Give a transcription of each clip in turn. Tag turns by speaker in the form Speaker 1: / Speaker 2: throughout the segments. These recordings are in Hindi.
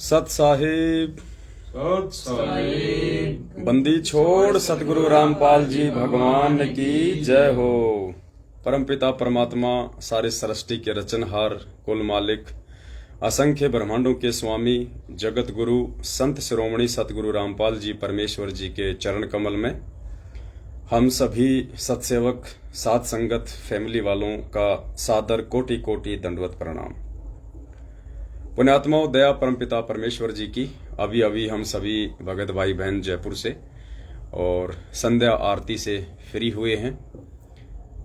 Speaker 1: सत साहिब
Speaker 2: सत साहिब।
Speaker 1: बंदी छोड़ सतगुरु रामपाल जी भगवान की जय हो। परमपिता परमात्मा सारे सृष्टि के रचनहार कुल मालिक असंख्य ब्रह्मांडों के स्वामी जगत गुरु संत शिरोमणि सतगुरु रामपाल जी परमेश्वर जी के चरण कमल में हम सभी सत्सेवक साथ संगत फैमिली वालों का सादर कोटि कोटि दंडवत प्रणाम। पुण्यात्माओं, दया परमपिता परमेश्वर जी की अभी अभी हम सभी भगत भाई बहन जयपुर से और संध्या आरती से फ्री हुए हैं।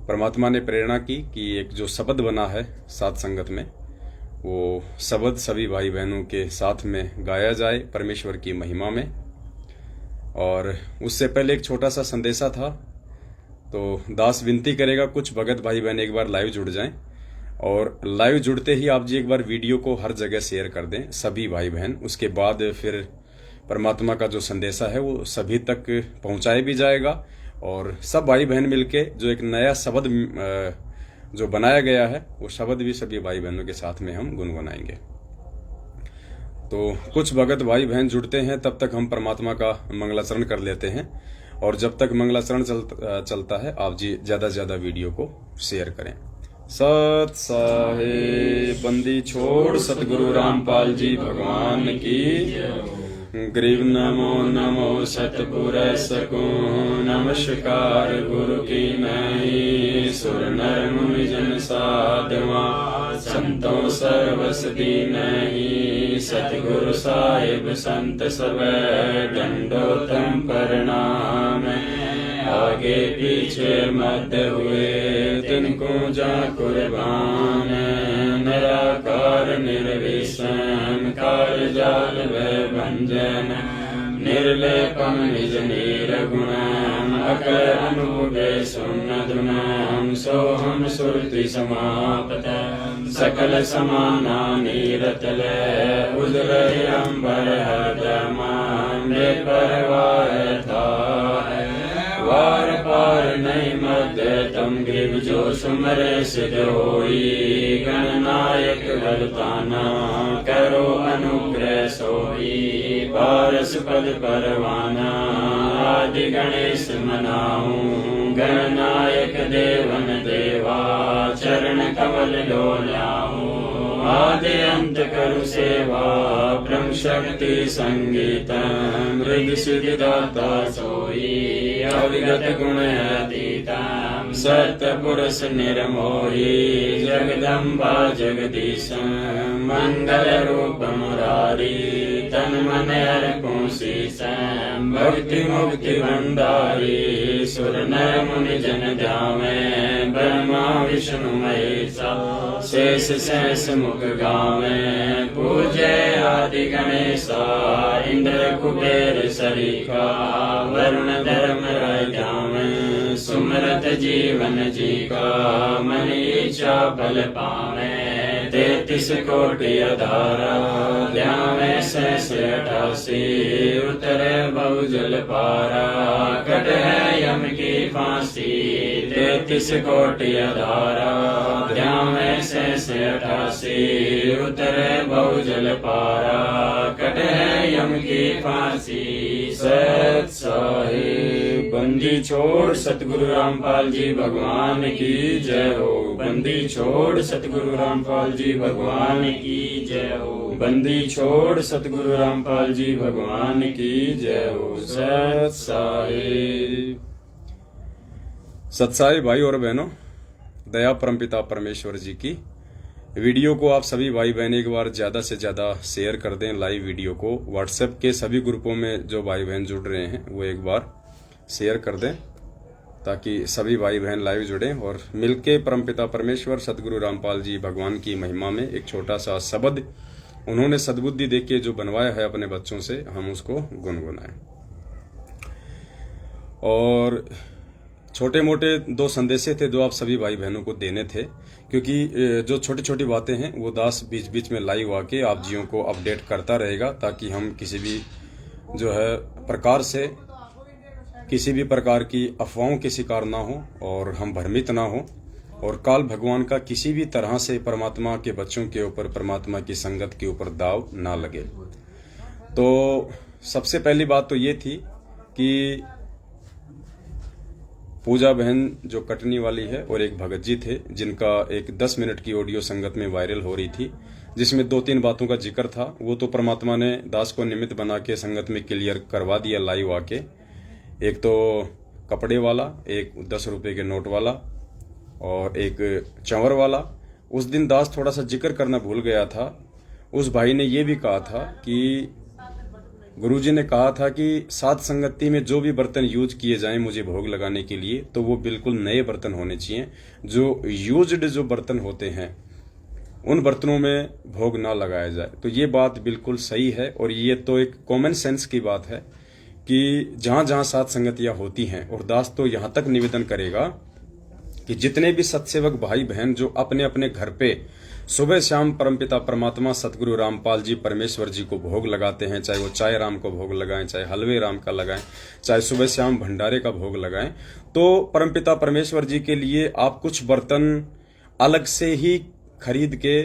Speaker 1: परमात्मा ने प्रेरणा की कि एक जो शब्द बना है साथ संगत में, वो शब्द सभी भाई बहनों के साथ में गाया जाए परमेश्वर की महिमा में। और उससे पहले एक छोटा सा संदेशा था, तो दास विनती करेगा कुछ भगत भाई बहन एक बार लाइव जुड़ जाएं और लाइव जुड़ते ही आप जी एक बार वीडियो को हर जगह शेयर कर दें सभी भाई बहन। उसके बाद फिर परमात्मा का जो संदेशा है वो सभी तक पहुंचाया भी जाएगा और सब भाई बहन मिलके जो एक नया शब्द जो बनाया गया है वो शब्द भी सभी भाई बहनों के साथ में हम गुनगुनाएंगे। तो कुछ भगत भाई बहन जुड़ते हैं तब तक हम परमात्मा का मंगलाचरण कर लेते हैं और जब तक मंगलाचरण चलता है आप जी ज्यादा से ज्यादा वीडियो को शेयर करें। सत साहिब बंदी छोड़ सतगुरु रामपाल जी भगवान की ग्रीव नमो नमो सतपुर सको नमस्कार गुरु की नहीं सुर नर मुनि जन साधवा संतों सर्वसदी नहीं सतगुरु साहिब संत सब दंडोतम प्रणाम आगे पीछे मत हुए तिनको जा कुर्बान निराकार निर्विषम काल जाल वै भंजन निर्लेपम निज निर्गुणम अकल अनुभवे सुन्नधुनम सोहम सुरति समापत सकल समाना नीरतल उजर अंबर हदमान परवार था वार पार नहीं मद तम ग्रीव जो सुमरे सिद्ध होई गणनायक बलताना करो अनुग्रह सोई पारस पद परवाना आदि गणेश मनाऊं गणनायक देवन देवा चरण कमल डोलाऊं आदि अंत करु सेवा ब्रह्म शक्ति संगीतम हृदय सिद्धि दाता सोई अविगत गुण अतीतम सत्य पुरुष निर्मोही जगदम्बा जगदीशम मंगल रूप मुरारी तन मन अर्पण शीशम भक्ति मुक्ति भंडारी सुर नर मुनि जन ध्यामे ब्रह्मा विष्णु महेशा शेष शेष मुख गावे पूजे आदि गणेशा इंद्र कुबेर सरीखा वरुण धर्म राजावे सुमरत जीवन जी का मन इच्छा फल पावे 33 कोटि अधारा ध्यावे शेष 88 उतरे बहुजल पारा कट है यम की फांसी 33 कोटि अधारा ध्यावे शेष 88 उतरे बहुजल पारा कट है यम की फांसी। सत साहिब बंदी छोड़ सतगुरु रामपाल जी भगवान की जय हो। बंदी छोड़ सतगुरु रामपाल जी भगवान की जय हो। बंदी छोड़ सतगुरु रामपाल जी भगवान की जय हो। सत साहिब। सत्साई भाई और बहनों, दया परमपिता परमेश्वर जी की वीडियो को आप सभी भाई बहन एक बार ज्यादा से ज्यादा शेयर कर दें। लाइव वीडियो को व्हाट्सएप के सभी ग्रुपों में जो भाई बहन जुड़ रहे हैं वो एक बार शेयर कर दें ताकि सभी भाई बहन लाइव जुड़ें और मिलके परमपिता परमेश्वर सतगुरु रामपाल जी भगवान की महिमा में एक छोटा सा शब्द उन्होंने सद्बुद्धि देके जो बनवाया है अपने बच्चों से, हम उसको गुनगुनाएं। और छोटे मोटे 2 संदेशे थे जो आप सभी भाई बहनों को देने थे, क्योंकि जो छोटी छोटी बातें हैं वो दास बीच बीच में लाइव आके आप जियों को अपडेट करता रहेगा ताकि हम किसी भी जो है प्रकार से किसी भी प्रकार की अफवाहों के शिकार ना हो और हम भ्रमित ना हो और काल भगवान का किसी भी तरह से परमात्मा के बच्चों के ऊपर, परमात्मा की संगत के ऊपर दाव ना लगे। तो सबसे पहली बात तो ये थी कि पूजा बहन जो कटनी वाली है और एक भगत जी थे, जिनका एक 10 मिनट की ऑडियो संगत में वायरल हो रही थी, जिसमें 2-3 बातों का जिक्र था। वो तो परमात्मा ने दास को निमित्त बना के संगत में क्लियर करवा दिया लाइव आके। एक तो कपड़े वाला, एक 10 रुपए के नोट वाला और एक चंवर वाला। उस दिन दास थोड़ा सा जिक्र करना भूल गया था। उस भाई ने ये भी कहा था कि गुरुजी ने कहा था कि सात संगति में जो भी बर्तन यूज किए जाएं मुझे भोग लगाने के लिए, तो वो बिल्कुल नए बर्तन होने चाहिए। जो यूज्ड जो बर्तन होते हैं उन बर्तनों में भोग ना लगाया जाए। तो ये बात बिल्कुल सही है और ये तो एक कॉमन सेंस की बात है कि जहां जहां सात संगतियां होती हैं, और दास तो यहां तक निवेदन करेगा कि जितने भी सत्सेवक भाई बहन जो अपने अपने घर पे सुबह शाम परमपिता परमात्मा सतगुरु रामपाल जी परमेश्वर जी को भोग लगाते हैं, चाहे वो चाय राम को भोग लगाएं, चाहे हलवे राम का लगाएं, चाहे सुबह शाम भंडारे का भोग लगाएं, तो परमपिता परमेश्वर जी के लिए आप कुछ बर्तन अलग से ही खरीद के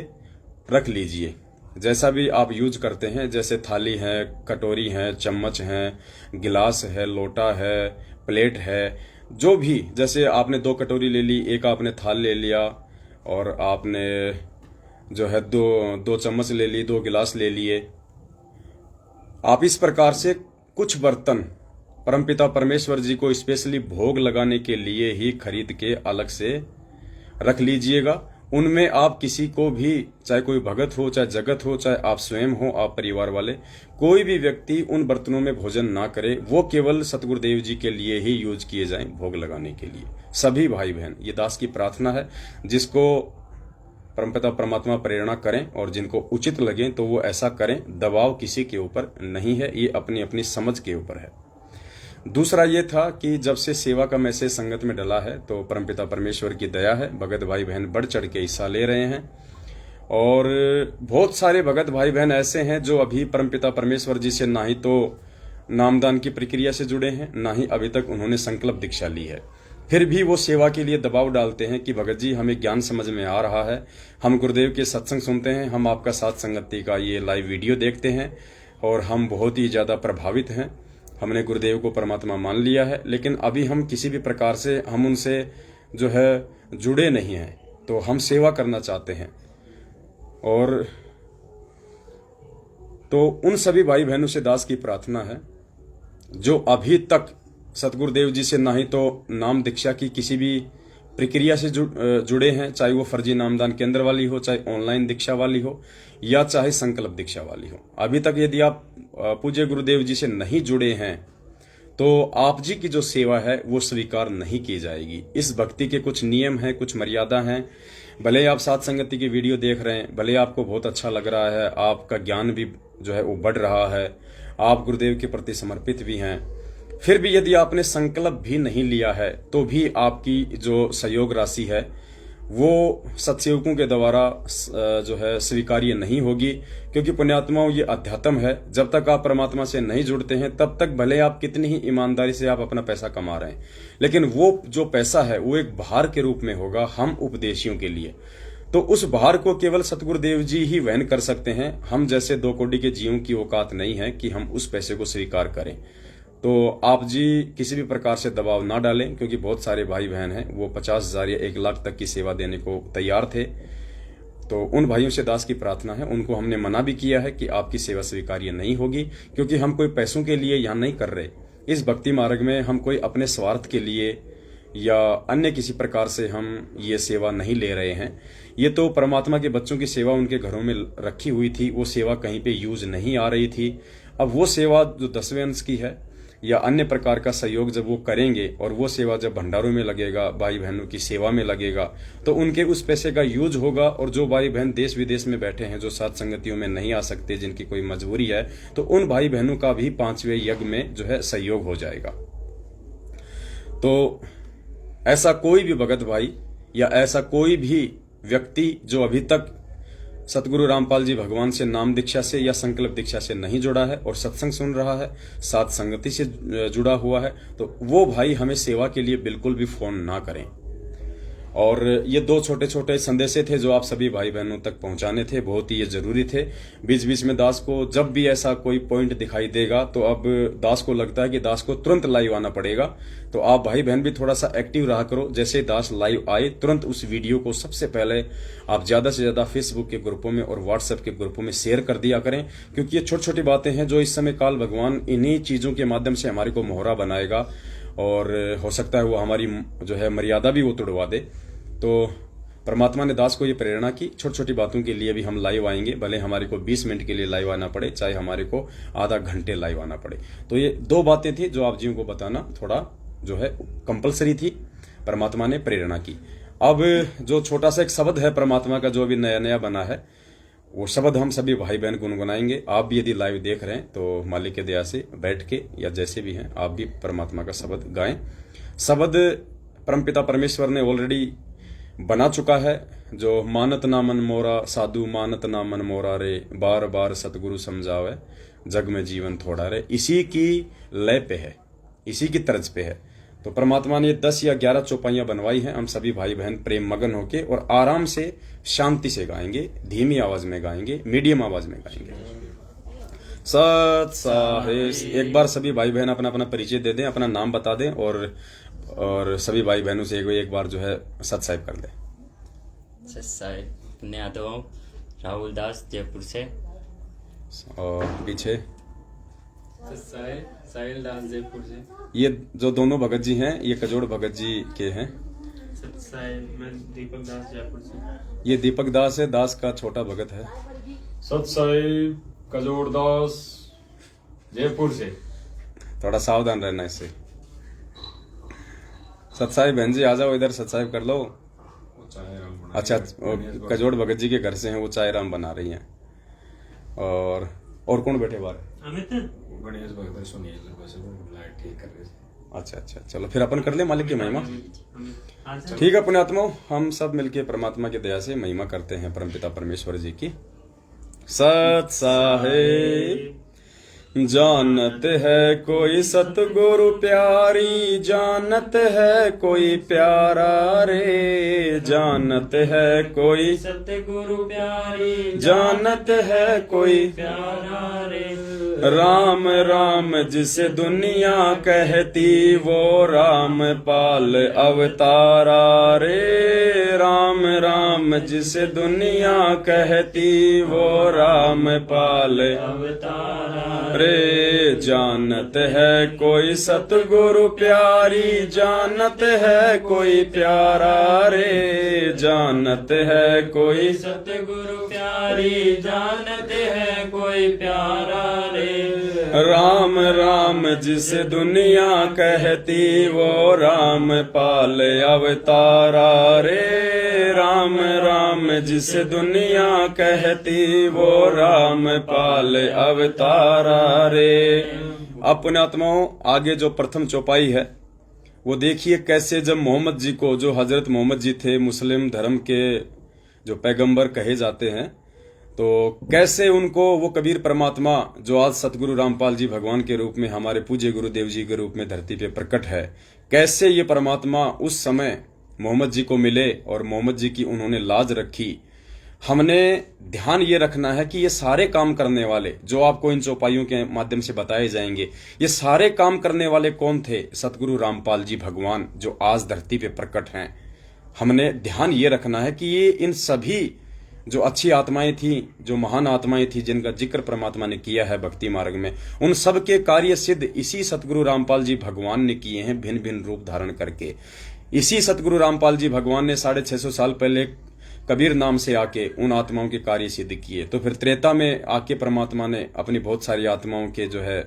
Speaker 1: रख लीजिए। जैसा भी आप यूज करते हैं, जैसे थाली है, कटोरी है, चम्मच है, गिलास है, लोटा है, प्लेट है, जो भी, जैसे आपने 2 कटोरी ले ली, एक आपने थाल ले लिया और आपने जो है दो चम्मच ले ली, 2 गिलास ले लिए। आप इस प्रकार से कुछ बर्तन परमपिता परमेश्वर जी को स्पेशली भोग लगाने के लिए ही खरीद के अलग से रख लीजिएगा। उनमें आप किसी को भी, चाहे कोई भगत हो, चाहे जगत हो, चाहे आप स्वयं हो, आप परिवार वाले, कोई भी व्यक्ति उन बर्तनों में भोजन ना करे। वो केवल सतगुरुदेव जी के लिए ही यूज किए जाएं भोग लगाने के लिए। सभी भाई बहन, ये दास की प्रार्थना है, जिसको परमपिता परमात्मा प्रेरणा करें और जिनको उचित लगे तो वो ऐसा करें। दबाव किसी के ऊपर नहीं है, ये अपनी अपनी समझ के ऊपर है। दूसरा ये था कि जब से सेवा का मैसेज संगत में डला है तो परमपिता परमेश्वर की दया है, भगत भाई बहन बढ़ चढ़ के हिस्सा ले रहे हैं। और बहुत सारे भगत भाई बहन ऐसे हैं जो अभी परमपिता परमेश्वर जी से ना ही तो नामदान की प्रक्रिया से जुड़े हैं, ना ही अभी तक उन्होंने संकल्प दीक्षा ली है। फिर भी वो सेवा के लिए दबाव डालते हैं कि भगत जी हमें ज्ञान समझ में आ रहा है, हम गुरुदेव के सत्संग सुनते हैं, हम आपका सात संगति का ये लाइव वीडियो देखते हैं और हम बहुत ही ज्यादा प्रभावित हैं, हमने गुरुदेव को परमात्मा मान लिया है, लेकिन अभी हम किसी भी प्रकार से हम उनसे जो है जुड़े नहीं हैं, तो हम सेवा करना चाहते हैं। और तो उन सभी भाई बहनों से दास की प्रार्थना है जो अभी तक सतगुरुदेव जी से ना ही तो नाम दीक्षा की किसी भी प्रक्रिया से जुड़े हैं, चाहे वो फर्जी नामदान केंद्र वाली हो, चाहे ऑनलाइन दीक्षा वाली हो, या चाहे संकल्प दीक्षा वाली हो। अभी तक यदि आप पूज्य गुरुदेव जी से नहीं जुड़े हैं तो आप जी की जो सेवा है वो स्वीकार नहीं की जाएगी। इस भक्ति के कुछ नियम हैं, कुछ मर्यादा हैं। भले आप सात संगति की वीडियो देख रहे हैं, भले आपको बहुत अच्छा लग रहा है, आपका ज्ञान भी जो है वो बढ़ रहा है, आप गुरुदेव के प्रति समर्पित भी हैं, फिर भी यदि आपने संकल्प भी नहीं लिया है तो भी आपकी जो सहयोग राशि है वो सत्सेवकों के द्वारा जो है स्वीकार्य नहीं होगी। क्योंकि पुण्यात्माओं, ये अध्यात्म है। जब तक आप परमात्मा से नहीं जुड़ते हैं तब तक भले आप कितनी ही ईमानदारी से आप अपना पैसा कमा रहे हैं, लेकिन वो जो पैसा है वो एक भार के रूप में होगा हम उपदेशियों के लिए। तो उस भार को केवल सतगुरुदेव जी ही वहन कर सकते हैं। हम जैसे 2 कौड़ी के जीवों की औकात नहीं है कि हम उस पैसे को स्वीकार करें। तो आप जी किसी भी प्रकार से दबाव ना डालें, क्योंकि बहुत सारे भाई बहन हैं वो 50,000 या 1 लाख तक की सेवा देने को तैयार थे। तो उन भाइयों से दास की प्रार्थना है, उनको हमने मना भी किया है कि आपकी सेवा स्वीकार्य नहीं होगी, क्योंकि हम कोई पैसों के लिए यहाँ नहीं कर रहे। इस भक्ति मार्ग में हम कोई अपने स्वार्थ के लिए या अन्य किसी प्रकार से हम ये सेवा नहीं ले रहे हैं। ये तो परमात्मा के बच्चों की सेवा उनके घरों में रखी हुई थी, वो सेवा कहीं पे यूज नहीं आ रही थी। अब वो सेवा जो 10वें अंश की है या अन्य प्रकार का सहयोग जब वो करेंगे और वो सेवा जब भंडारों में लगेगा, भाई बहनों की सेवा में लगेगा, तो उनके उस पैसे का यूज होगा। और जो भाई बहन देश विदेश में बैठे हैं, जो सात संगतियों में नहीं आ सकते, जिनकी कोई मजबूरी है, तो उन भाई बहनों का भी 5वें यज्ञ में जो है सहयोग हो जाएगा। तो ऐसा कोई भी भगत भाई या ऐसा कोई भी व्यक्ति जो अभी तक सतगुरु रामपाल जी भगवान से नाम दीक्षा से या संकल्प दीक्षा से नहीं जुड़ा है और सत्संग सुन रहा है, सात संगति से जुड़ा हुआ है, तो वो भाई हमें सेवा के लिए बिल्कुल भी फोन ना करें। और ये 2 छोटे छोटे संदेशे थे जो आप सभी भाई बहनों तक पहुंचाने थे, बहुत ही ये जरूरी थे। बीच बीच में दास को जब भी ऐसा कोई पॉइंट दिखाई देगा तो अब दास को लगता है कि दास को तुरंत लाइव आना पड़ेगा। तो आप भाई बहन भी थोड़ा सा एक्टिव रहा करो। जैसे दास लाइव आए तुरंत उस वीडियो को सबसे पहले आप ज्यादा से ज्यादा फेसबुक के ग्रुपों में और व्हाट्सएप के ग्रुपों में शेयर कर दिया करें, क्योंकि ये छोटी छोटी बातें हैं जो इस समय काल भगवान इन्हीं चीजों के माध्यम से हमारे को मोहरा बनाएगा और हो सकता है वो हमारी जो है मर्यादा भी वो तोड़वा दे। तो परमात्मा ने दास को ये प्रेरणा की, छोटी छोटी बातों के लिए भी हम लाइव आएंगे, भले हमारे को 20 मिनट के लिए लाइव आना पड़े, चाहे हमारे को आधा घंटे लाइव आना पड़े। तो ये 2 बातें थी जो आप जीव को बताना थोड़ा जो है कंपलसरी थी, परमात्मा ने प्रेरणा की। अब जो छोटा सा एक शब्द है परमात्मा का जो अभी नया नया बना है, वो शब्द हम सभी भाई बहन गुनगुनाएंगे। आप भी यदि लाइव देख रहे हैं तो मालिक के दया से बैठ के या जैसे भी हैं आप भी परमात्मा का शब्द गाएं। शब्द परमपिता परमेश्वर ने ऑलरेडी बना चुका है, जो मानत ना मन मोरा साधु मानत ना मन मोरा रे, बार बार सतगुरु समझावे जग में जीवन थोड़ा रे। इसी की लय पे है, इसी की तर्ज पे है। तो परमात्मा ने 10 या 11 चौपाइयां बनवाई हैं। हम सभी भाई बहन प्रेम मगन होके और आराम से शांति से गाएंगे, धीमी आवाज में गाएंगे, मीडियम आवाज में गाएंगे। सत साहेस। एक बार सभी भाई बहन अपना अपना परिचय दे दें, अपना नाम बता दें और सभी भाई बहनों से एक बार जो है सत साहिब कर लें।
Speaker 3: सत साहिब पुण्य यादव, राहुल दास जयपुर से।
Speaker 1: और पीछे
Speaker 2: साहिल दास जयपुर से।
Speaker 1: ये जो दोनों भगत जी हैं ये कजोड़ भगत जी के हैं।
Speaker 2: मैं दीपक दास जयपुर से।
Speaker 1: ये दीपक दास है, दास का छोटा भगत है।
Speaker 2: सत साहिब कजोड़ दास जयपुर से।
Speaker 1: थोड़ा सावधान रहना इससे। सत साहिब बहन जी आ जाओ इधर, सत साहिब कर लो। अच्छा, कजोड़ भगत जी के घर से हैं, वो चाय राम बना रही हैं। और कौन बैठे बाहर?
Speaker 2: अमित गणेश भगत सुनिए लाइट ठीक कर रहे थे।
Speaker 1: अच्छा, चलो फिर अपन कर ले मालिक की महिमा। ठीक है पुण्यात्माओं, हम सब मिलके परमात्मा की दया से महिमा करते हैं परमपिता परमेश्वर जी की। सत साहिब जानत है कोई सतगुरु प्यारी, जानत है कोई प्यारा रे, जानत है कोई
Speaker 3: सतगुरु प्यारी,
Speaker 1: जानत है कोई
Speaker 3: प्यारा रे।
Speaker 1: राम राम जिसे दुनिया कहती, वो राम पाल अवतारा रे। राम राम जिसे दुनिया कहती, वो राम पाल
Speaker 3: अवतारा
Speaker 1: रे। जानत है कोई सतगुरु प्यारी, जानत है कोई प्यारा रे, जानत है कोई
Speaker 3: सतगुरु प्यारी, जानत है कोई प्यारा रे।
Speaker 1: राम राम जिसे दुनिया कहती, वो राम पाल अवतारा रे। राम राम जिसे दुनिया कहती, वो राम पाल अवतारा रे। अपने आत्माओं आगे जो प्रथम चौपाई है वो देखिए कैसे जब मोहम्मद जी को, जो हजरत मोहम्मद जी थे मुस्लिम धर्म के जो पैगंबर कहे जाते हैं, तो कैसे उनको वो कबीर परमात्मा जो आज सतगुरु रामपाल जी भगवान के रूप में हमारे पूज्य गुरुदेव जी के रूप में धरती पे प्रकट है, कैसे ये परमात्मा उस समय मोहम्मद जी को मिले और मोहम्मद जी की उन्होंने लाज रखी। हमने ध्यान ये रखना है कि ये सारे काम करने वाले जो आपको इन चौपाइयों के माध्यम से बताए जाएंगे, ये सारे काम करने वाले कौन थे? सतगुरु रामपाल जी भगवान जो आज धरती पे प्रकट हैं। हमने ध्यान ये रखना है कि ये इन सभी जो अच्छी आत्माएं थी, जो महान आत्माएं थी, जिनका जिक्र परमात्मा ने किया है भक्ति मार्ग में, उन सब के कार्य सिद्ध इसी सतगुरु रामपाल जी भगवान ने किए हैं, भिन्न भिन्न रूप धारण करके। इसी सतगुरु रामपाल जी भगवान ने 650 साल पहले कबीर नाम से आके उन आत्माओं के कार्य सिद्ध किए। तो फिर त्रेता में आके परमात्मा ने अपनी बहुत सारी आत्माओं के जो है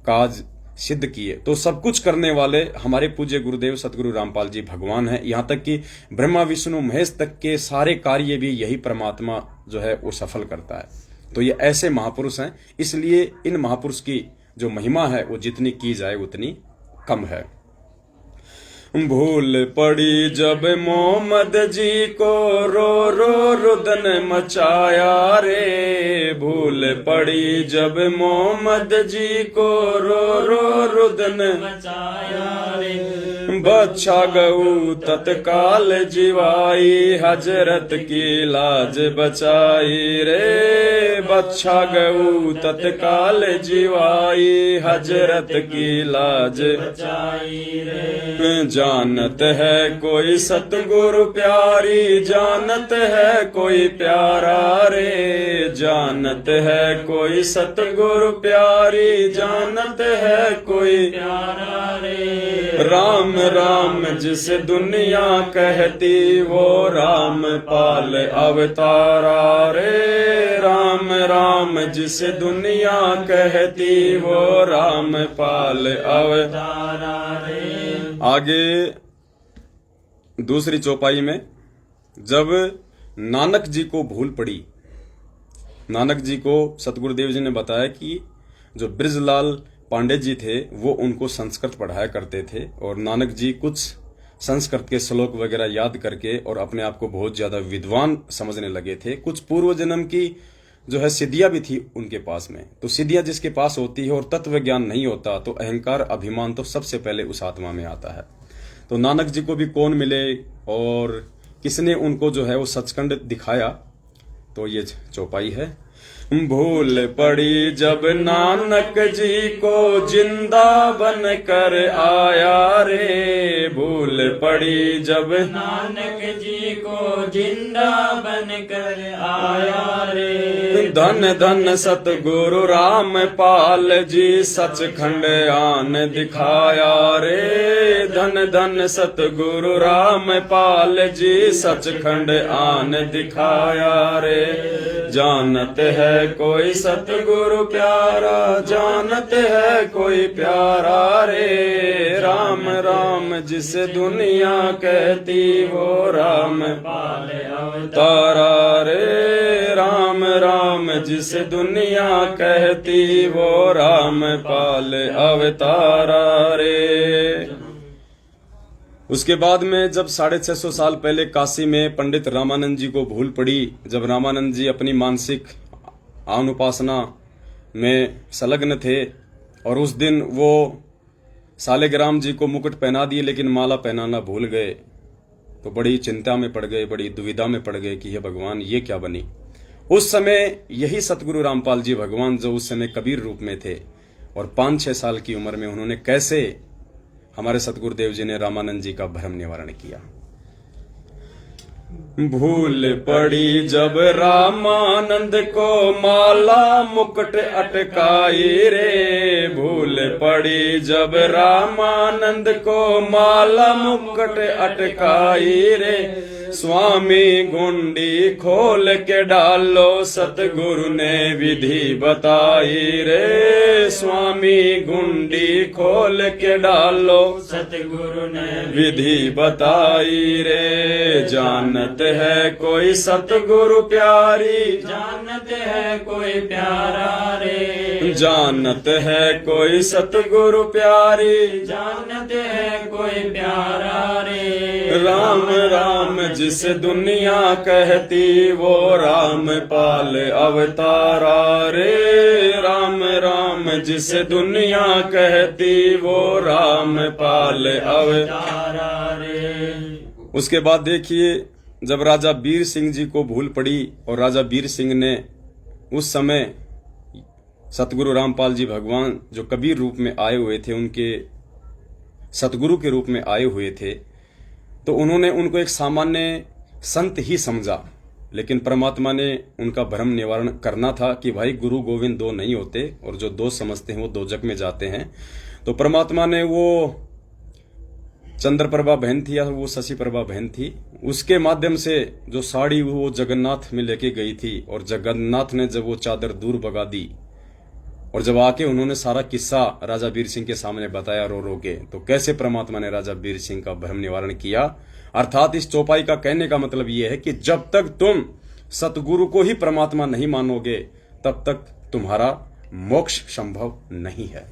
Speaker 1: काज सिद्ध किए। तो सब कुछ करने वाले हमारे पूज्य गुरुदेव सतगुरु रामपाल जी भगवान हैं। यहाँ तक कि ब्रह्मा विष्णु महेश तक के सारे कार्य भी यही परमात्मा जो है वो सफल करता है। तो ये ऐसे महापुरुष हैं, इसलिए इन महापुरुष की जो महिमा है वो जितनी की जाए उतनी कम है। भूल पड़ी जब मोहम्मद जी को, रो रो रुदन मचाया रे। भूल पड़ी जब मोहम्मद जी को, रो रो रुदन
Speaker 3: मचाया रे।
Speaker 1: बच्छा गऊ तत्काल जीवाई, हजरत की लाज बचाई रे। बच्छा गऊ तत्काल जीवाई, हजरत की लाज
Speaker 3: बचाई रे।
Speaker 1: जानत है कोई सतगुरु प्यारी, जानत है कोई प्यारा रे। जानत है कोई सतगुरु प्यारी, जानत है कोई
Speaker 3: प्यारा रे।
Speaker 1: राम राम जिस दुनिया कहती, वो राम पाल अवतारा रे। राम राम जिस दुनिया कहती, वो राम पाल अवतारा
Speaker 3: रे।
Speaker 1: आगे दूसरी चौपाई में जब नानक जी को भूल पड़ी, नानक जी को सतगुरुदेव जी ने बताया कि जो ब्रिजलाल पांडे जी थे वो उनको संस्कृत पढ़ाया करते थे, और नानक जी कुछ संस्कृत के श्लोक वगैरह याद करके और अपने आप को बहुत ज्यादा विद्वान समझने लगे थे। कुछ पूर्व जन्म की जो है सिद्धियां भी थी उनके पास में। तो सिद्धियां जिसके पास होती है और तत्व ज्ञान नहीं होता, तो अहंकार अभिमान तो सबसे पहले उस आत्मा में आता है। तो नानक जी को भी कौन मिले और किसने उनको जो है वो सचखंड दिखाया, तो ये चौपाई है। भूल पड़ी जब नानक जी को, जिंदा बन कर आया रे। भूल पड़ी जब
Speaker 3: नानक जी को, जिंदा बन कर आया रे।
Speaker 1: धन धन सतगुरु राम पाल जी, सचखंड आन दिखाया रे। धन धन सतगुरु राम पाल जी, सचखंड आन दिखाया रे। जानत है कोई सतगुरु प्यारा, जानत है कोई प्यारा रे। राम राम जिस दुनिया कहती, वो राम
Speaker 3: पाल
Speaker 1: अवतारा रे। राम राम जिस दुनिया कहती, वो राम पाल अवतारा रे। उसके बाद में जब 650 साल पहले काशी में पंडित रामानंद जी को भूल पड़ी, जब रामानंद जी अपनी मानसिक अनुपासना में संलग्न थे, और उस दिन वो सालिग्राम जी को मुकुट पहना दिए लेकिन माला पहनाना भूल गए, तो बड़ी चिंता में पड़ गए, बड़ी दुविधा में पड़ गए कि हे भगवान ये क्या बनी। उस समय यही सतगुरु रामपाल जी भगवान जो उस समय कबीर रूप में थे, और 5-6 साल की उम्र में उन्होंने कैसे हमारे सतगुरुदेव जी ने रामानंद जी का भ्रम निवारण किया। भूल पड़ी जब रामानंद को, माला मुकुट अटकाई रे। भूल पड़ी जब रामानंद को, माला मुकुट अटकाई रे। स्वामी गुंडी खोल के डालो, सतगुरु ने विधि बताई रे। स्वामी गुंडी खोल के डालो,
Speaker 3: सतगुरु ने
Speaker 1: विधि बताई रे। जानत है कोई सतगुरु प्यारी,
Speaker 3: जानत है कोई प्यारा रे।
Speaker 1: जानत है कोई सतगुरु प्यारी,
Speaker 3: जानत है कोई प्यारा रे।
Speaker 1: राम राम जिस दुनिया कहती, वो राम पाल अवतारा रे। राम राम जिस दुनिया कहती, वो राम पाल अवतारा
Speaker 3: रे।
Speaker 1: उसके बाद देखिए जब राजा बीर सिंह जी को भूल पड़ी, और राजा बीर सिंह ने उस समय सतगुरु रामपाल जी भगवान जो कबीर रूप में आए हुए थे, उनके सतगुरु के रूप में आए हुए थे, तो उन्होंने उनको एक सामान्य संत ही समझा, लेकिन परमात्मा ने उनका भ्रम निवारण करना था कि भाई गुरु गोविंद दो नहीं होते, और जो दो समझते हैं वो दोजक में जाते हैं। तो परमात्मा ने वो चंद्रप्रभा बहन थी या वो शशि प्रभा बहन थी, उसके माध्यम से जो साड़ी वो जगन्नाथ में लेके गई थी, और जगन्नाथ ने जब वो चादर दूर भगा दी, और जब आके उन्होंने सारा किस्सा राजा बीर सिंह के सामने बताया रो रो के, तो कैसे परमात्मा ने राजा बीर सिंह का भ्रम निवारण किया। अर्थात इस चौपाई का कहने का मतलब यह है कि जब तक तुम सतगुरु को ही परमात्मा नहीं मानोगे, तब तक तुम्हारा मोक्ष संभव नहीं है।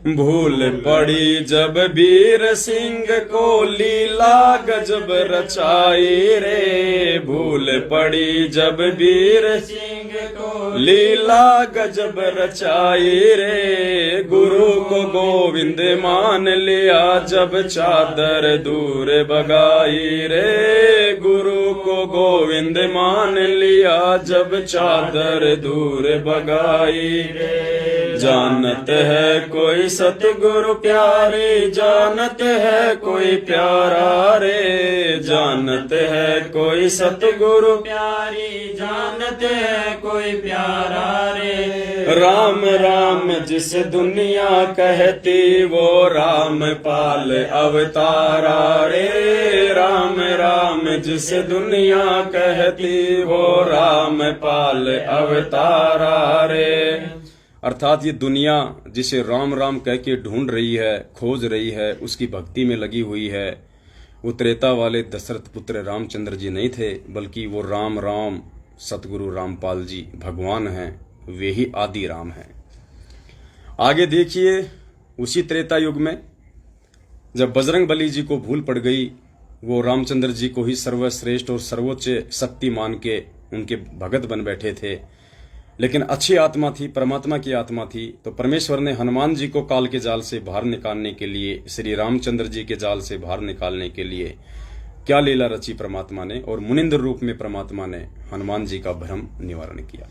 Speaker 1: भूल पड़ी जब बीर सिंह को, लीला गजब रचाई रे। भूल पड़ी जब बीर
Speaker 3: सिंह को
Speaker 1: लीला गजब रचाई रे, गुरु को गोविंद मान लिया जब चादर दूर भगाई रे, गुरु को गोविंद मान लिया जब चादर दूर भगाई रे। जानत है कोई सतगुरु प्यारे, जानत है कोई प्यारा रे, जानत है कोई सतगुरु
Speaker 3: प्यारी, जानत है कोई प्यारा रे।
Speaker 1: राम राम जिस दुनिया कहती वो राम पाल अवतारा रे, राम राम जिस दुनिया कहती वो राम पाल अवतारा रे। अर्थात ये दुनिया जिसे राम राम कह के ढूंढ रही है, खोज रही है, उसकी भक्ति में लगी हुई है, वो त्रेता वाले दशरथ पुत्र रामचंद्र जी नहीं थे, बल्कि वो राम राम सतगुरु रामपाल जी भगवान हैं, वे ही आदि राम हैं। आगे देखिए, उसी त्रेता युग में जब बजरंग बली जी को भूल पड़ गई, वो रामचंद्र जी को ही सर्वश्रेष्ठ और सर्वोच्च शक्ति मान के उनके भगत बन बैठे थे, लेकिन अच्छी आत्मा थी, परमात्मा की आत्मा थी, तो परमेश्वर ने हनुमान जी को काल के जाल से बाहर निकालने के लिए, श्री रामचंद्र जी के जाल से बाहर निकालने के लिए क्या लीला रची परमात्मा ने, और मुनिंद्र रूप में परमात्मा ने हनुमान जी का भ्रम निवारण किया।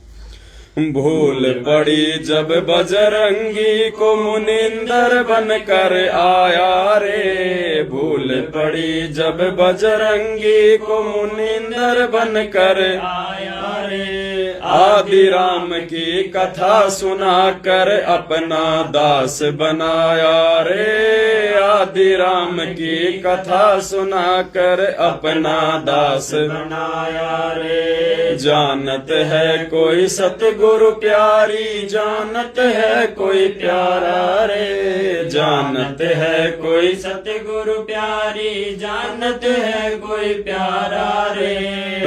Speaker 1: भूल पड़ी जब बजरंगी को मुनिंदर बनकर आया रे, भूल पड़ी जब बजरंगी को मुनिंदर बनकर
Speaker 3: आया रे।
Speaker 1: आदि राम की कथा सुनाकर अपना दास बनाया रे, आदि राम की कथा सुनाकर अपना दास
Speaker 3: बनाया रे।
Speaker 1: जानत है कोई सतगुरु प्यारी, जानत है कोई प्यारा रे, जानत है कोई
Speaker 3: सतगुरु प्यारी, जानत है कोई प्यारा रे।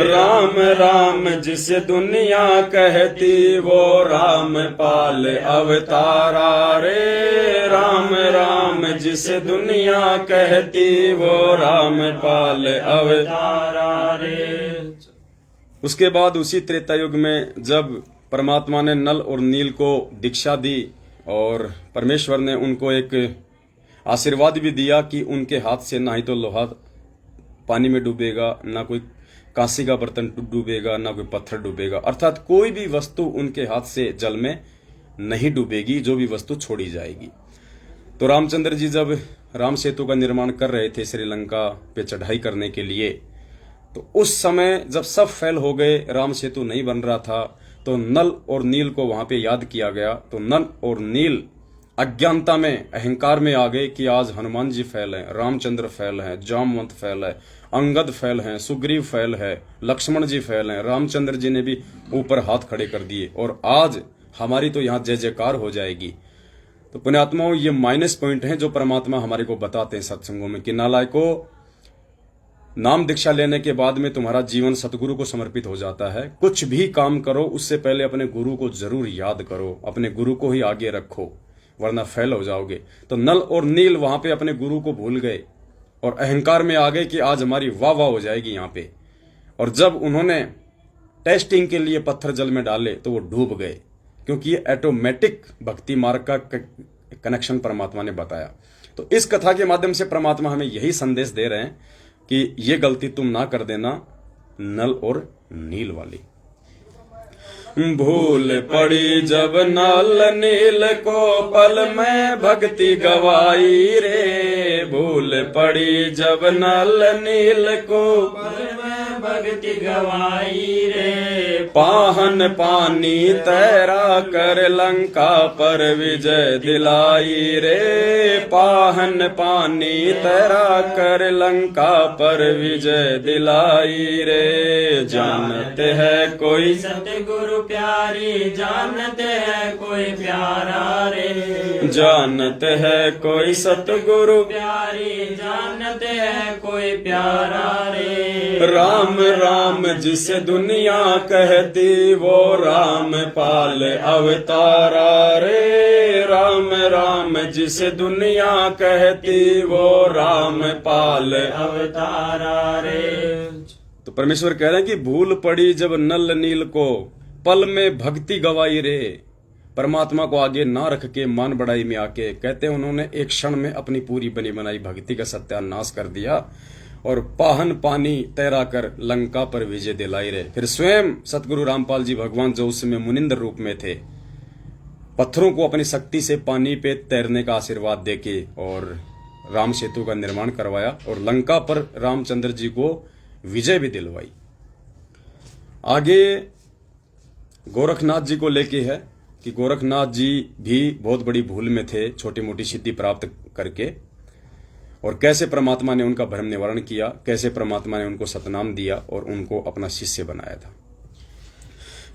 Speaker 1: राम राम जिस दुनिया कहती वो राम पाल अवतारा रे, राम राम जिस दुनिया कहती वो राम पाल अवतारा रे। उसके बाद उसी त्रेता युग में जब परमात्मा ने नल और नील को दीक्षा दी और परमेश्वर ने उनको एक आशीर्वाद भी दिया कि उनके हाथ से ना ही तो लोहा पानी में डूबेगा, ना कोई कांसी का बर्तन डूबेगा, ना कोई पत्थर डूबेगा, अर्थात कोई भी वस्तु उनके हाथ से जल में नहीं डूबेगी, जो भी वस्तु छोड़ी जाएगी। तो रामचंद्र जी जब राम सेतु का निर्माण कर रहे थे श्रीलंका पे चढ़ाई करने के लिए, तो उस समय जब सब फेल हो गए, राम सेतु नहीं बन रहा था, तो नल और नील को वहां पे याद किया गया। तो नल और नील अज्ञानता में, अहंकार में आ गए कि आज हनुमान जी फेल हैं, रामचंद्र फेल हैं, जामवंत फेल है, अंगद फेल हैं, सुग्रीव फेल है, लक्ष्मण जी फेल हैं, रामचंद्र जी ने भी ऊपर हाथ खड़े कर दिए और आज हमारी तो यहाँ जय जयकार हो जाएगी। तो पुण्यात्माओं, ये माइनस पॉइंट हैं जो परमात्मा हमारे को बताते हैं सत्संगों में कि नालायको, नाम दीक्षा लेने के बाद में तुम्हारा जीवन सतगुरु को समर्पित हो जाता है। कुछ भी काम करो उससे पहले अपने गुरु को जरूर याद करो, अपने गुरु को ही आगे रखो, वरना फेल हो जाओगे। तो नल और नील वहां पे अपने गुरु को भूल गए और अहंकार में आ गए कि आज हमारी वाह वाह हो जाएगी यहाँ पे। और जब उन्होंने टेस्टिंग के लिए पत्थर जल में डाले तो वो डूब गए, क्योंकि ये ऑटोमेटिक भक्ति मार्ग का कनेक्शन परमात्मा ने बताया। तो इस कथा के माध्यम से परमात्मा हमें यही संदेश दे रहे हैं कि ये गलती तुम ना कर देना, नल और नील वाली। भूल पड़ी जब नल नील को पल में भक्ति गवाई रे, भूल पड़ी जब नल नील को
Speaker 3: पल में भक्ति गवाई रे।
Speaker 1: पाहन पानी तैरा कर लंका पर विजय दिलाई रे, पाहन पानी तैरा कर लंका पर विजय दिलाई रे। जानते है कोई
Speaker 3: सतगुरु प्यारी, जानते है कोई प्यारा रे।
Speaker 1: जानते है कोई सतगुरु
Speaker 3: प्यारी, जानते है कोई प्यारा रे।
Speaker 1: राम राम जिसे दुनिया कहती वो राम पाल अवतारा रे, राम राम जिसे दुनिया कहती वो राम पाल
Speaker 3: अवतारा रे।
Speaker 1: तो परमेश्वर कह रहे हैं कि भूल पड़ी जब नल नील को पल में भक्ति गवाई रे। परमात्मा को आगे ना रख के मान बढ़ाई में आके कहते हैं उन्होंने एक क्षण में अपनी पूरी बनी बनाई भक्ति का सत्यानाश कर दिया और पाहन पानी तैरा कर लंका पर विजय दिलाई रे। फिर स्वयं सतगुरु रामपाल जी भगवान जो उस समय मुनिंद्र रूप में थे, पत्थरों को अपनी शक्ति से पानी पे तैरने का आशीर्वाद देके और राम सेतु का निर्माण करवाया और लंका पर रामचंद्र जी को विजय भी दिलवाई। आगे गोरखनाथ जी को लेके है कि गोरखनाथ जी भी बहुत बड़ी भूल में थे, छोटी मोटी सिद्धि प्राप्त करके, और कैसे परमात्मा ने उनका भ्रम निवारण किया, कैसे परमात्मा ने उनको सतनाम दिया और उनको अपना शिष्य बनाया था।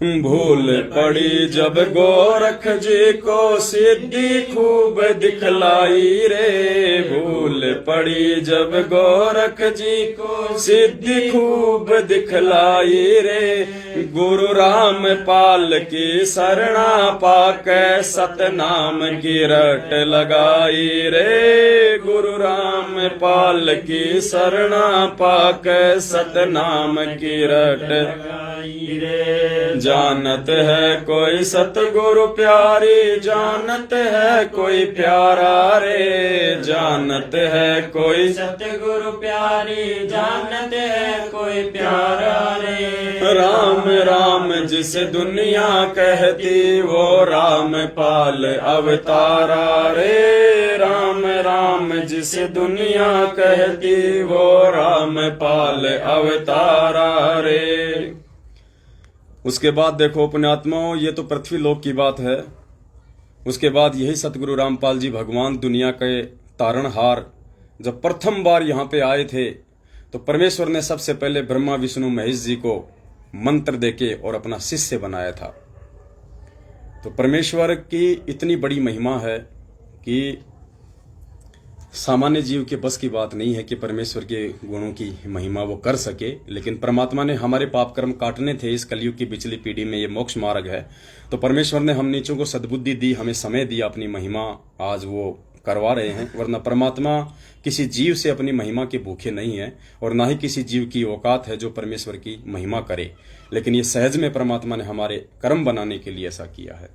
Speaker 1: भूल पड़ी जब गोरख जी को सिद्धि खूब दिखलाई रे। भूल पड़ी जब गोरख जी को सिद्धि खूब दिखलाई रे। गुरु राम पाल की शरणा पाके सतनाम की रट लगाई रे। गुरु राम पाल की शरणा पाके सतनाम की रट लगाई रे। जानत है कोई सतगुरु प्यारी, जानत है कोई प्यारा रे। जानत है कोई
Speaker 3: सतगुरु प्यारी, जानत है कोई प्यारा रे।
Speaker 1: राम राम जिस दुनिया कहती वो राम पाल अवतारा रे। राम राम जिस दुनिया कहती वो राम पाल अवतारा रे। उसके बाद देखो पुण्यात्माओं, ये तो पृथ्वी लोक की बात है। उसके बाद यही सतगुरु रामपाल जी भगवान दुनिया के तारणहार जब प्रथम बार यहाँ पे आए थे तो परमेश्वर ने सबसे पहले ब्रह्मा विष्णु महेश जी को मंत्र देके और अपना शिष्य बनाया था। तो परमेश्वर की इतनी बड़ी महिमा है कि सामान्य जीव के बस की बात नहीं है कि परमेश्वर के गुणों की महिमा वो कर सके, लेकिन परमात्मा ने हमारे पाप कर्म काटने थे। इस कलयुग की पिछली पीढ़ी में ये मोक्ष मार्ग है, तो परमेश्वर ने हम नीचों को सद्बुद्धि दी, हमें समय दिया, अपनी महिमा आज वो करवा रहे हैं। वरना परमात्मा किसी जीव से अपनी महिमा के भूखे नहीं है और ना ही किसी जीव की औकात है जो परमेश्वर की महिमा करे, लेकिन ये सहज में परमात्मा ने हमारे कर्म बनाने के लिए ऐसा किया है।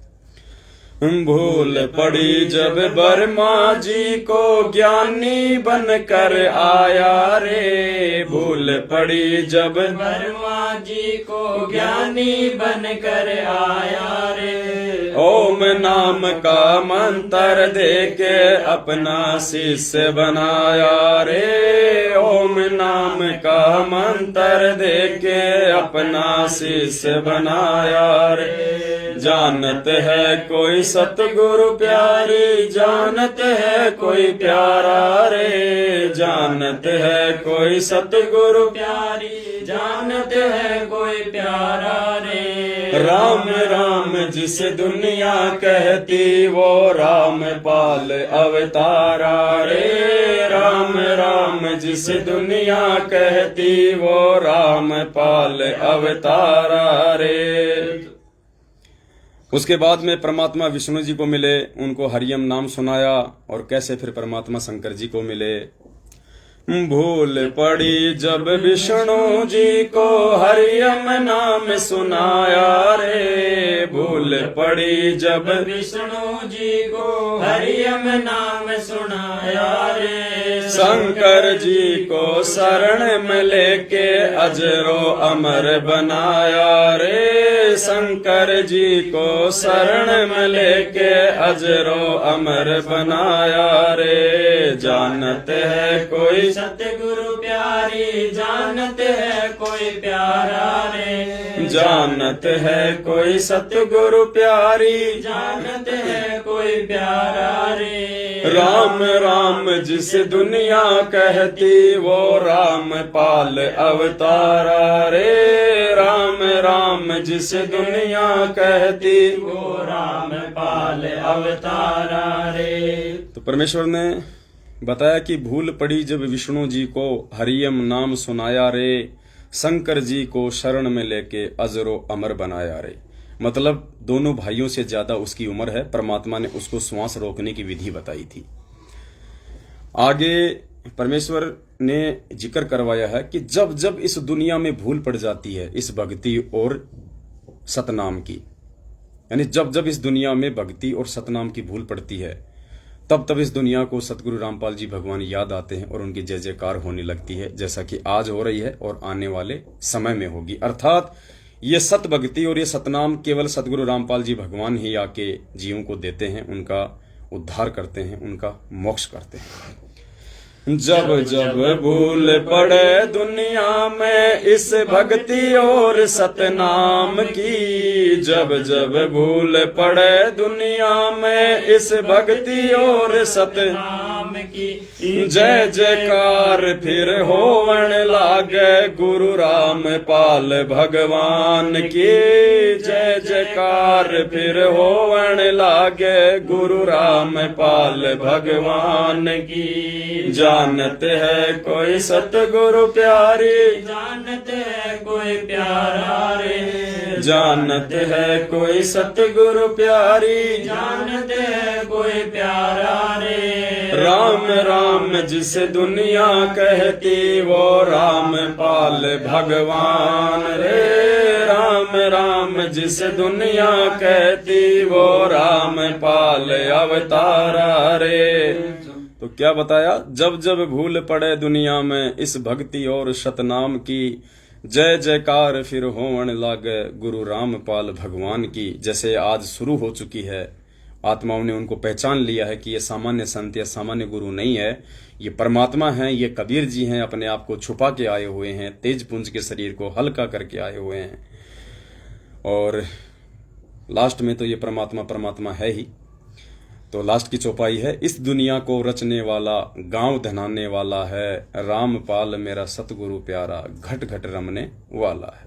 Speaker 1: भूल पड़ी जब बर्मा जी को ज्ञानी बनकर आया रे। भूल पड़ी जब
Speaker 3: बर्मा जी को ज्ञानी बनकर आया रे।
Speaker 1: ओम नाम का मंत्र देके अपना शिष्य बनाया रे। ओम नाम का मंत्र देके अपना शिष्य बनाया रे। जानत है कोई सतगुरु प्यारी, जानत है कोई प्यारा रे। जानत है कोई सतगुरु
Speaker 3: प्यारी, जानत है कोई प्यारा रे।
Speaker 1: राम राम जिस दुनिया कहती वो राम पाल अवतारा रे। राम राम जिस दुनिया कहती वो राम पाल अवतारा रे। उसके बाद में परमात्मा विष्णु जी को मिले, उनको हरियम नाम सुनाया और कैसे फिर परमात्मा शंकर जी को मिले। भूल पड़ी जब विष्णु जी को हरियम नाम सुनाया रे। भूल पड़ी जब
Speaker 3: विष्णु जी को हरियम नाम सुनाया रे।
Speaker 1: शंकर जी को शरण में लेके अजरो अमर बनाया रे। शंकर जी को शरण में लेके अजरो अमर बनाया रे। जानत है कोई
Speaker 3: सतगुरु प्यारी, जानत है कोई प्यारा रे।
Speaker 1: जानत है कोई सतगुरु प्यारी,
Speaker 3: जानत है कोई प्यारा रे।
Speaker 1: राम राम जिस दुनिया कहती वो राम पाल अवतारा रे। राम राम जिस दुनिया कहती
Speaker 3: वो राम पाल अवतारा रे।
Speaker 1: तो परमेश्वर ने बताया कि भूल पड़ी जब विष्णु जी को हरियम नाम सुनाया रे। शंकर जी को शरण में लेके अजरो अमर बनाया रे। मतलब दोनों भाइयों से ज्यादा उसकी उम्र है। परमात्मा ने उसको श्वास रोकने की विधि बताई थी। आगे परमेश्वर ने जिक्र करवाया है कि जब जब इस दुनिया में भूल पड़ जाती है इस भक्ति और सतनाम की। यानी जब जब इस दुनिया में भक्ति और सतनाम की भूल पड़ती है, तब तब इस दुनिया को सतगुरु रामपाल जी भगवान याद आते हैं और उनकी जय जयकार होने लगती है, जैसा कि आज हो रही है और आने वाले समय में होगी। अर्थात ये सत भक्ति और ये सतनाम केवल सतगुरु रामपाल जी भगवान ही आके जीवों को देते हैं, उनका उद्धार करते हैं, उनका मोक्ष करते हैं। जब जब भूल पड़े दुनिया में इस भक्ति और सतनाम की, जब जब भूल पड़े दुनिया में इस भक्ति और सतनाम की, जय जयकार फिर होवन लागे गुरु रामपाल भगवान की, जय जयकार फिर होवन लागे गुरु रामपाल भगवान की। जानते है कोई सतगुरु प्यारी,
Speaker 3: जानते है कोई प्यारा रे,
Speaker 1: जानते है कोई सतगुरु प्यारी,
Speaker 3: जानते है कोई प्यारा रे।
Speaker 1: राम राम जिसे दुनिया कहती वो रामपाल भगवान रे, राम राम जिसे दुनिया कहती वो रामपाल अवतारा रे। तो क्या बताया, जब जब भूल पड़े दुनिया में इस भक्ति और सतनाम की, जय जयकार फिर होवन लागे गुरु रामपाल भगवान की। जैसे आज शुरू हो चुकी है, आत्माओं ने उनको पहचान लिया है कि ये सामान्य संत या सामान्य गुरु नहीं है, ये परमात्मा हैं, ये कबीर जी हैं, अपने आप को छुपा के आए हुए हैं, तेज पुंज के शरीर को हल्का करके आए हुए हैं। और लास्ट में तो ये परमात्मा परमात्मा है ही। तो लास्ट की चौपाई है, इस दुनिया को रचने वाला गांव धनाने वाला है, रामपाल मेरा सतगुरु प्यारा घट घट रमने वाला है।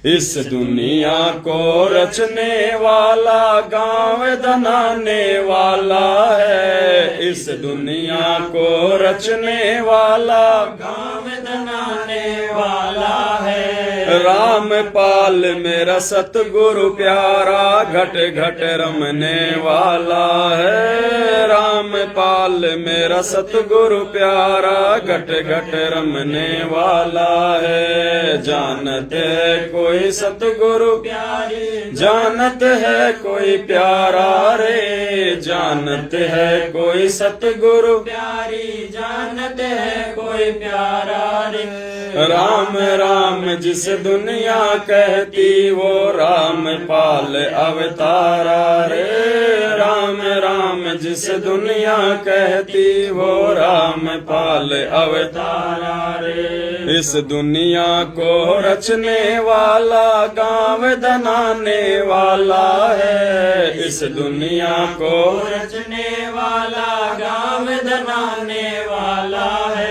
Speaker 1: इस दुनिया को रचने वाला गांव धनाने वाला है, इस दुनिया को रचने वाला
Speaker 3: गाँव धनाने वाला है।
Speaker 1: रामपाल मेरा सतगुरु प्यारा घट घट रमने वाला है, रामपाल मेरा सतगुरु प्यारा घट घट रमने वाला है। जानते है कोई सतगुरु
Speaker 3: प्यारी,
Speaker 1: जानत है कोई प्यारा रे, जानते है कोई सतगुरु
Speaker 3: प्यारी, जानते है कोई प्यारा रे।
Speaker 1: राम राम जिस दुनिया कहती वो रामपाल अवतारा रे, राम राम जिस दुनिया कहती वो रामपाल अवतारा रे। इस दुनिया को रचने वाला गांव धनाने वाला है, इस दुनिया को
Speaker 3: रचने वाला गाँव धनाने वाला है।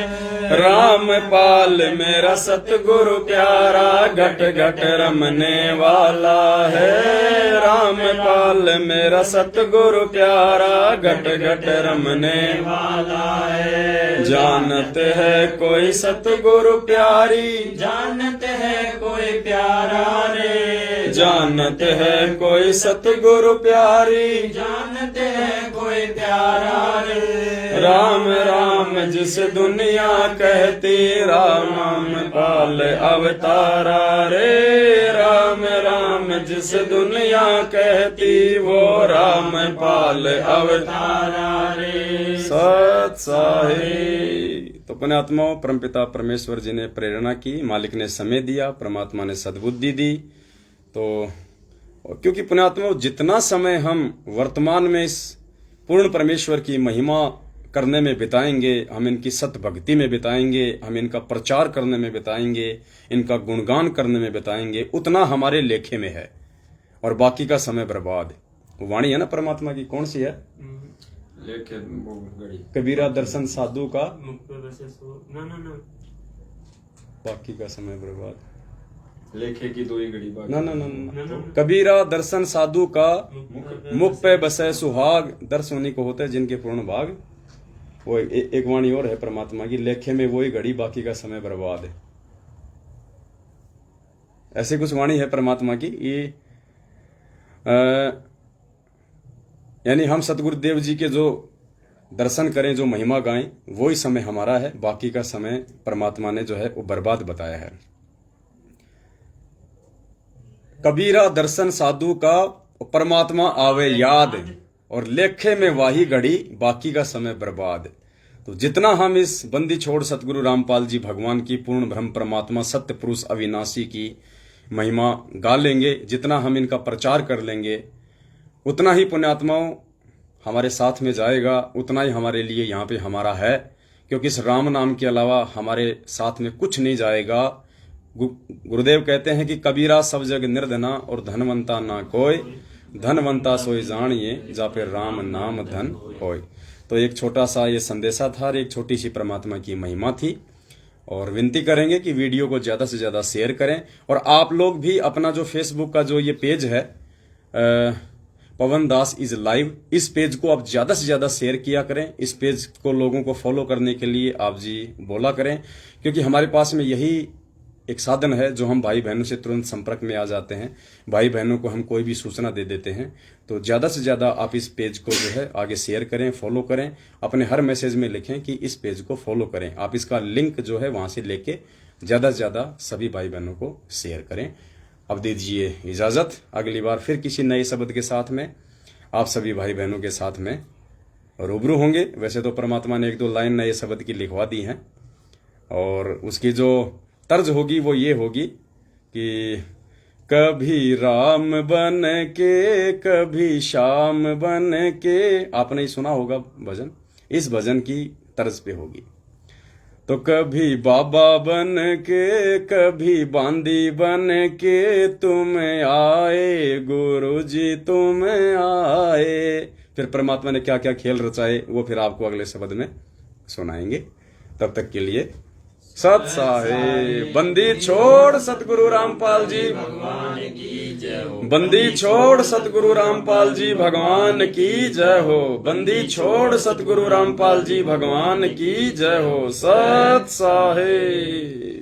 Speaker 1: रामपाल मेरा सतगुरु प्यारा घट घट रमने वाला है, रामपाल मेरा सतगुरु प्यारा घट घट रमने
Speaker 3: वाला है।
Speaker 1: जानते है कोई सतगुरु प्यारी,
Speaker 3: जानते है कोई प्यारा रे,
Speaker 1: जानते है कोई सतगुरु प्यारी,
Speaker 3: जानते है कोई प्यारा रे।
Speaker 1: राम राम जिस दुनिया कहती रामपाल अवतारा रे, राम राम जिस दुनिया कहती वो रामपाल अवतारा रे। सत साहिब। तो पुण्यात्माओं, परमपिता परमेश्वर जी ने प्रेरणा की, मालिक ने समय दिया, परमात्मा ने सद्बुद्धि दी। तो क्योंकि पुण्यात्माओं, जितना समय हम वर्तमान में इस पूर्ण परमेश्वर की महिमा करने में बिताएंगे, हम इनकी सत भक्ति में बिताएंगे, हम इनका प्रचार करने में बिताएंगे, इनका गुणगान करने में बिताएंगे, उतना हमारे लेखे में है और बाकी का समय बर्बाद। वाणी है ना परमात्मा की, कौन सी है?
Speaker 2: लेके वो गड़ी
Speaker 1: कबीरा दर्शन साधु का
Speaker 3: ना
Speaker 1: बाकी का समय बर्बाद।
Speaker 2: लेखे की दो ही गड़ी बाकी।
Speaker 1: ना ना ना ना, कबीरा दर्शन साधु का मुख पे बसे सुहाग, दर्श उन्हीं को होते हैं जिनके पूर्ण भाग। वो एक वाणी और है परमात्मा की, लेखे में वही घड़ी बाकी का समय बर्बाद है। ऐसे कुछ वाणी है परमात्मा की। ये यानी हम सतगुरुदेव जी के जो दर्शन करें, जो महिमा गाएं, वही समय हमारा है, बाकी का समय परमात्मा ने जो है वो बर्बाद बताया है। कबीरा दर्शन साधु का, परमात्मा आवे याद, और लेखे में वाही घड़ी, बाकी का समय बर्बाद। तो जितना हम इस बंदी छोड़ सतगुरु रामपाल जी भगवान की पूर्ण ब्रह्म परमात्मा सत्य पुरुष अविनाशी की महिमा गा लेंगे, जितना हम इनका प्रचार कर लेंगे, उतना ही पुण्यात्माओं हमारे साथ में जाएगा, उतना ही हमारे लिए यहाँ पे हमारा है। क्योंकि इस राम नाम के अलावा हमारे साथ में कुछ नहीं जाएगा। गुरुदेव कहते हैं कि कबीरा सब जग निर्धना और धनवंता ना कोई, धनवंता सोई जानिए जा पे राम नाम धन होय। तो एक छोटा सा ये संदेशा था और एक छोटी सी परमात्मा की महिमा थी। और विनती करेंगे कि वीडियो को ज़्यादा से ज़्यादा शेयर करें। और आप लोग भी अपना जो फेसबुक का जो ये पेज है पवन दास इज लाइव, इस पेज को आप ज़्यादा से ज़्यादा शेयर किया करें। इस पेज को लोगों को फॉलो करने के लिए आप जी बोला करें, क्योंकि हमारे पास में यही एक साधन है जो हम भाई बहनों से तुरंत संपर्क में आ जाते हैं। भाई बहनों को हम कोई भी सूचना दे देते हैं। तो ज़्यादा से ज़्यादा आप इस पेज को जो है आगे शेयर करें, फॉलो करें। अपने हर मैसेज में लिखें कि इस पेज को फॉलो करें। आप इसका लिंक जो है वहाँ से लेके ज़्यादा से ज़्यादा सभी भाई बहनों को शेयर करें। अब दीजिए इजाज़त, अगली बार फिर किसी नए शब्द के साथ में आप सभी भाई बहनों के साथ में रूबरू होंगे। वैसे तो परमात्मा ने 1-2 लाइन नए शब्द की लिखवा दी हैं, और उसकी जो तर्ज होगी वो ये होगी कि कभी राम बन के, कभी श्याम बन के। आपने ही सुना होगा भजन, इस भजन की तर्ज पे होगी। तो कभी बाबा बन के, कभी बांदी बन के, तुम आए गुरुजी तुम आए। फिर परमात्मा ने क्या क्या खेल रचाए वो फिर आपको अगले शब्द में सुनाएंगे। तब तक के लिए सत साहेब। बंदी छोड़ सतगुरु रामपाल जी भगवान की जय हो। बंदी छोड़ सतगुरु रामपाल जी भगवान की जय हो। बंदी छोड़ सतगुरु रामपाल जी भगवान की जय हो। सत साहेब।